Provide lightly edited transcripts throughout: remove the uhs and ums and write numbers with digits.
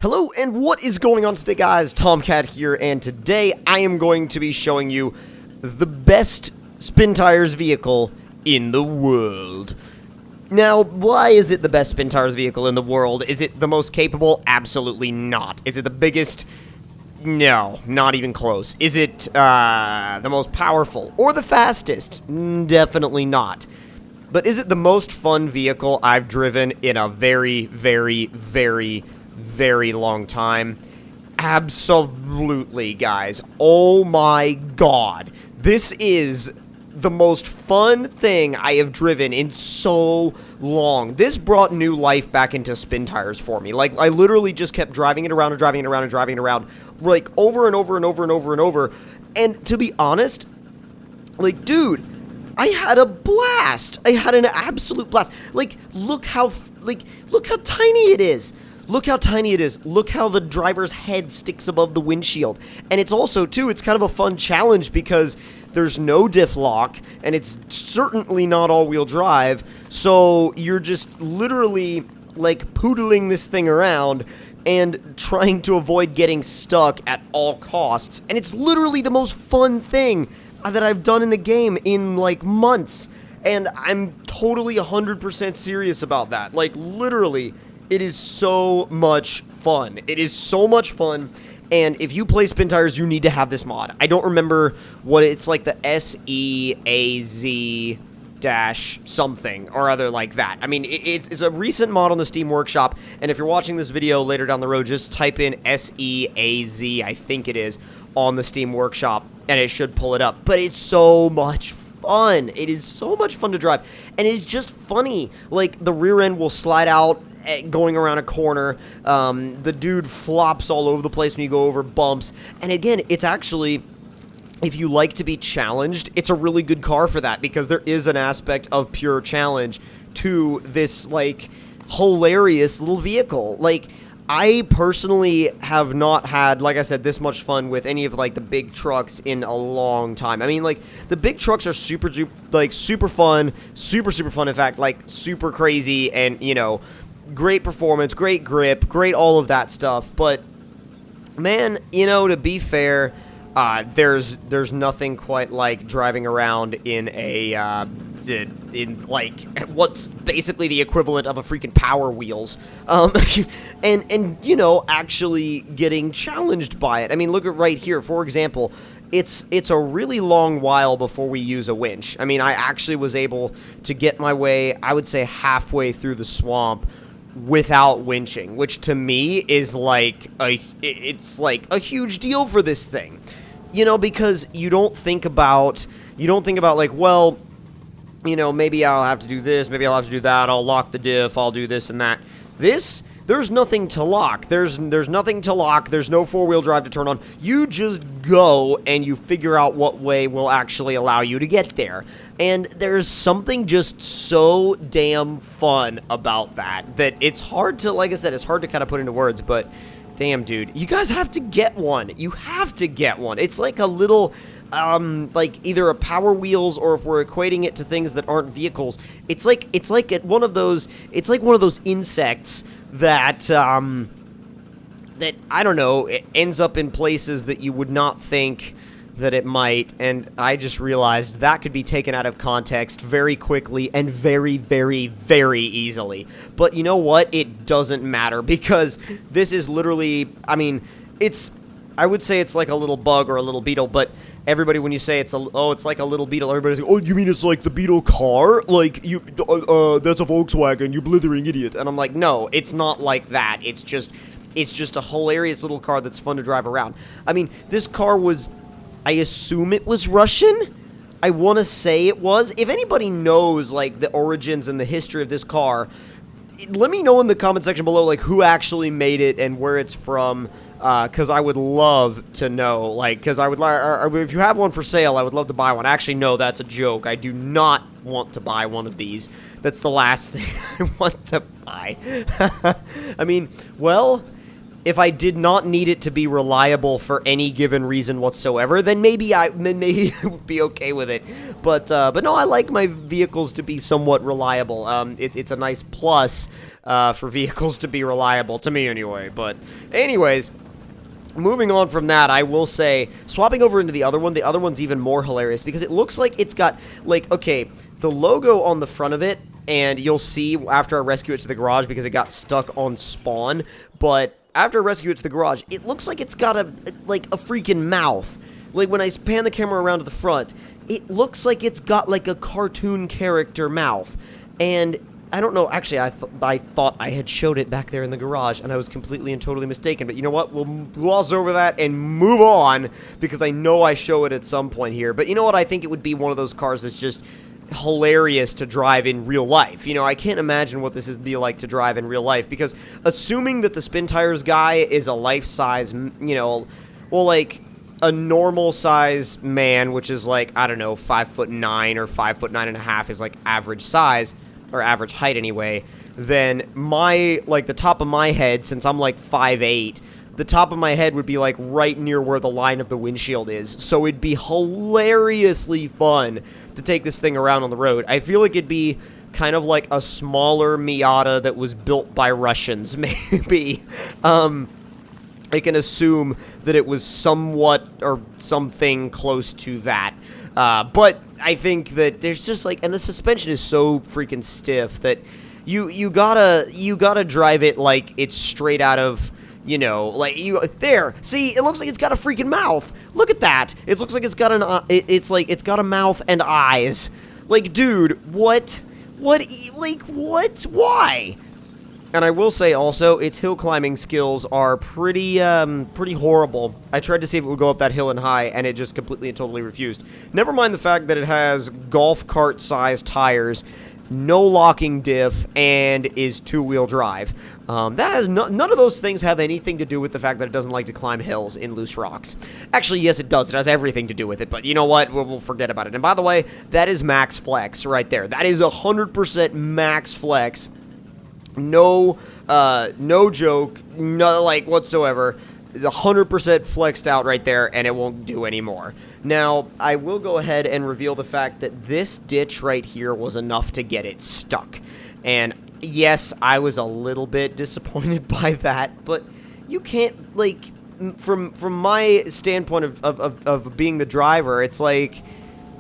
Hello, and what is going on today, guys? Tomcat here, and today I am going to be showing you the best Spin Tires vehicle in the world. Now, why is it the best Spin Tires vehicle in the world? Is it the most capable? Absolutely not. Is it the biggest? No, not even close. Is it the most powerful or the fastest? Definitely not. But is it the most fun vehicle I've driven in a very, very, very long time? Absolutely, guys. Oh my god. This is the most fun thing I have driven in so long. This brought new life back into Spin Tires for me. Like, I literally just kept driving it around and driving it around and driving it around, like, over and over and over and over and over. And to be honest, like, dude, I had a blast. I had an absolute blast. Like, look how tiny it is. Look how tiny it is. Look how the driver's head sticks above the windshield. And it's also, too, it's kind of a fun challenge because there's no diff lock, and it's certainly not all-wheel drive, so you're just literally, like, poodling this thing around and trying to avoid getting stuck at all costs. And it's literally the most fun thing that I've done in the game in, like, months. And I'm totally 100% serious about that. Like, literally, it is so much fun. It is so much fun, and if you play Spin Tires, you need to have this mod. I don't remember what it's like, the SEAZ dash something or other like that. I mean, it's a recent mod on the Steam Workshop, and if you're watching this video later down the road, just type in SEAZ, I think it is, on the Steam Workshop, and it should pull it up. But it's so much fun. It is so much fun to drive, and it's just funny. Like, the rear end will slide out going around a corner. The dude flops all over the place when you go over bumps. And again, it's actually, if you like to be challenged, it's a really good car for that, because there is an aspect of pure challenge to this, like, hilarious little vehicle. Like, I personally have not had, like I said, this much fun with any of, like, the big trucks in a long time. I mean, like, the big trucks are super fun, super fun, in fact, like, super crazy, and, you know, great performance, great grip, great all of that stuff. But, man, you know, to be fair, there's nothing quite like driving around in a, in, like, what's basically the equivalent of a freaking Power Wheels, and, you know, actually getting challenged by it. I mean, look at right here, for example, it's a really long while before we use a winch. I mean, I actually was able to get my way, I would say, halfway through the swamp without winching, which to me is like it's like a huge deal for this thing, you know, because you don't think about like, well, you know, maybe I'll have to do this, maybe I'll have to do that, I'll lock the diff, I'll do this and that. There's nothing to lock. There's nothing to lock. There's no four-wheel drive to turn on. You just go and you figure out what way will actually allow you to get there. And there's something just so damn fun about that it's hard to, like I said, it's hard to kind of put into words, but damn, dude, you guys have to get one. You have to get one. It's like a little, like either a Power Wheels, or if we're equating it to things that aren't vehicles, it's like one of those insects that, that, I don't know, it ends up in places that you would not think that it might, and I just realized that could be taken out of context very quickly and very easily. But you know what? It doesn't matter, because this is literally, I mean, I would say it's like a little bug or a little beetle, but everybody, when you say it's like a little beetle, everybody's like, oh, you mean it's like the Beetle car? Like, that's a Volkswagen, you blithering idiot. And I'm like, no, it's not like that. It's just a hilarious little car that's fun to drive around. I mean, this car was, I assume it was Russian? I want to say it was. If anybody knows, like, the origins and the history of this car, let me know in the comment section below, like, who actually made it and where it's from, because I would love to know, like, because I would, if you have one for sale, I would love to buy one. Actually, no, that's a joke. I do not want to buy one of these. That's the last thing I want to buy. I mean, well, if I did not need it to be reliable for any given reason whatsoever, then maybe I would be okay with it. But no, I like my vehicles to be somewhat reliable. It's a nice plus for vehicles to be reliable, to me anyway. But anyways, moving on from that, I will say, swapping over into the other one's even more hilarious because it looks like it's got, like, okay, the logo on the front of it, and you'll see after I rescue it to the garage because it got stuck on spawn, but after I rescue it to the garage, it looks like it's got a freaking mouth. Like, when I pan the camera around to the front, it looks like it's got, like, a cartoon character mouth. And I don't know, actually, I thought I had showed it back there in the garage, and I was completely and totally mistaken. But you know what? We'll gloss over that and move on, because I know I show it at some point here. But you know what? I think it would be one of those cars that's just hilarious to drive in real life. You know, I can't imagine what this would be like to drive in real life, because assuming that the Spin Tires guy is a life-size, you know, well, like, a normal size man, which is like, I don't know, 5'9" or 5'9.5" is like average size, or average height anyway, then my, like, the top of my head, since I'm like 5'8", the top of my head would be like right near where the line of the windshield is, so it'd be hilariously fun to take this thing around on the road. I feel like it'd be kind of like a smaller Miata that was built by Russians, maybe. I can assume that it was somewhat or something close to that. But I think that there's just like, and the suspension is so freaking stiff that you gotta drive it like it's straight out of, you know, like, there, see, it looks like it's got a freaking mouth. Look at that. It looks like it's got it's like, it's got a mouth and eyes. Like, dude, what, like, what, why? And I will say also, its hill climbing skills are pretty horrible. I tried to see if it would go up that hill and high, and it just completely and totally refused. Never mind the fact that it has golf cart-sized tires, no locking diff, and is two-wheel drive. That has none of those things have anything to do with the fact that it doesn't like to climb hills in loose rocks. Actually, yes, it does. It has everything to do with it, but you know what? We'll forget about it. And by the way, that is max flex right there. That is 100% max flex. No joke, no, like, whatsoever. 100% flexed out right there, and it won't do anymore. Now, I will go ahead and reveal the fact that this ditch right here was enough to get it stuck. And yes, I was a little bit disappointed by that, but you can't, like, from my standpoint of being the driver, it's like,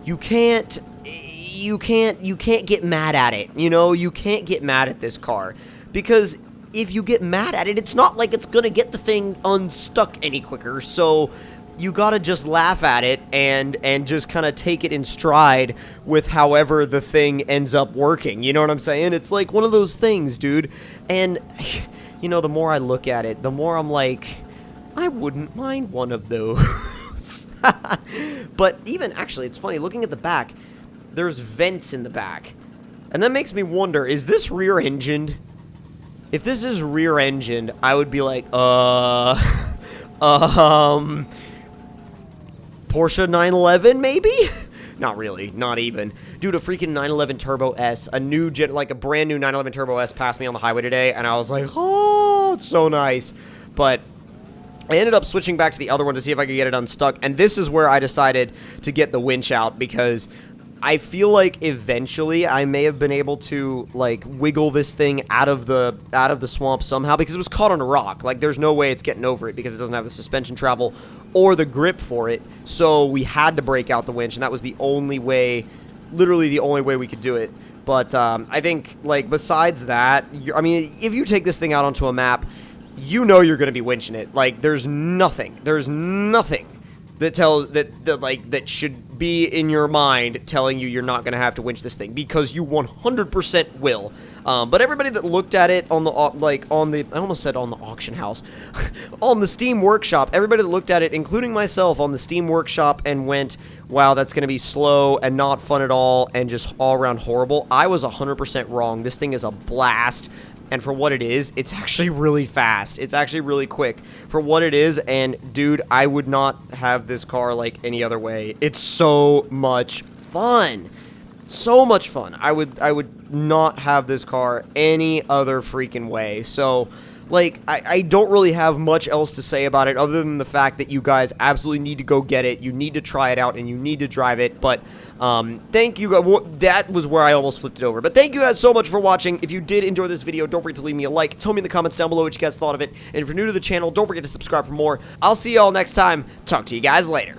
you can't get mad at it, you know? You can't get mad at this car, because if you get mad at it, it's not like it's gonna get the thing unstuck any quicker, so you gotta just laugh at it and just kind of take it in stride with however the thing ends up working, you know what I'm saying? It's like one of those things, dude, and, you know, the more I look at it, the more I'm like, I wouldn't mind one of those. But even, actually, it's funny, looking at the back, there's vents in the back. And that makes me wonder, is this rear-engined? If this is rear-engined, I would be like, Porsche 911, maybe? Not really, not even. Dude, a freaking 911 Turbo S, a brand new 911 Turbo S passed me on the highway today, and I was like, oh, it's so nice. But I ended up switching back to the other one to see if I could get it unstuck, and this is where I decided to get the winch out, because I feel like eventually I may have been able to, like, wiggle this thing out of the swamp somehow, because it was caught on a rock. Like, there's no way it's getting over it because it doesn't have the suspension travel or the grip for it. So we had to break out the winch, and that was the only way, literally the only way we could do it. But I think, like, besides that, I mean, if you take this thing out onto a map, you know you're going to be winching it. Like, there's nothing that should be in your mind telling you you're not going to have to winch this thing, because you 100% will. But everybody that looked at it on the, I almost said on the auction house, on the Steam Workshop, everybody that looked at it, including myself, on the Steam Workshop and went, wow, that's going to be slow and not fun at all and just all around horrible, I was 100% wrong. This thing is a blast. And for what it is, it's actually really fast. It's actually really quick for what it is. And dude, I would not have this car like any other way. It's so much fun. So much fun. I would not have this car any other freaking way. So Like, I don't really have much else to say about it other than the fact that you guys absolutely need to go get it. You need to try it out, and you need to drive it. But thank you guys. That was where I almost flipped it over. But thank you guys so much for watching. If you did enjoy this video, don't forget to leave me a like. Tell me in the comments down below what you guys thought of it. And if you're new to the channel, don't forget to subscribe for more. I'll see you all next time. Talk to you guys later.